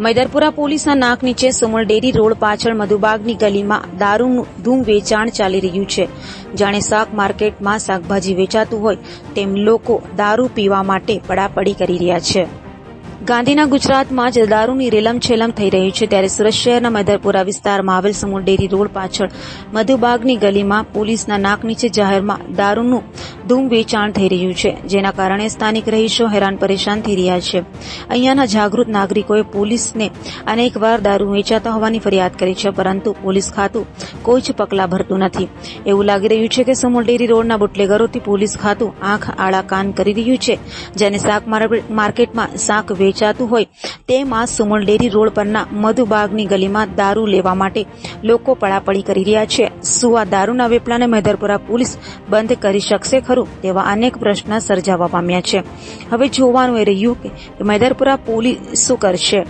મૈદરપુરા પોલીસના નાક નીચે સુમલ ડેરી રોડ પાછળ મધુબાગની ગલીમાં દારૂનું ધૂમ વેચાણ ચાલી રહ્યું છે. જાણે શાક માર્કેટમાં શાકભાજી વેચાતું હોય તેમ લોકો દારૂ પીવા માટે પડાપડી કરી રહ્યા છે. ગાંધીના ગુજરાતમાં જ દારૂની રેલમછેલમ થઈ રહી છે, ત્યારે સુરત શહેરના મૈદરપુરા વિસ્તારમાં આવેલ સુમલ ડેરી રોડ પાછળ મધુબાગની ગલીમાં પોલીસના નાક નીચે જાહેરમાં દારૂનું ધૂમ વેચાણ થઈ રહ્યું છે, જેના કારણે સ્થાનિક રહીશો હેરાન પરેશાન થઈ રહ્યા છે. અહીંયાના જાગૃત નાગરિકોએ પોલીસને અનેકવાર દારૂ વેચાતા હોવાની ફરિયાદ કરી છે, પરંતુ પોલીસ ખાતું કોઈ જ પગલાં ભરતું નથી. એવું લાગી રહ્યું છે કે સુમલ ડેરી રોડના બુટલેગરોથી પોલીસ ખાતું આંખ આડા કાન કરી રહ્યું છે. જેને શાક માર્કેટમાં શાક વેચાતું હોય તેમાં સુમલ ડેરી રોડ પરના મધુબાગની ગલીમાં દારૂ લેવા માટે લોકો પડાપડી કરી રહ્યા છે. શું આ દારૂના વેપલાને મૈદરપુરા પોલીસ બંધ કરી શકશે ખરું તેવા અનેક પ્રશ્ન સર્જાવા પામ્યા છે. હવે જોવાનું એ રહ્યું કે મૈદરપુરા પોલીસ શું કરશે.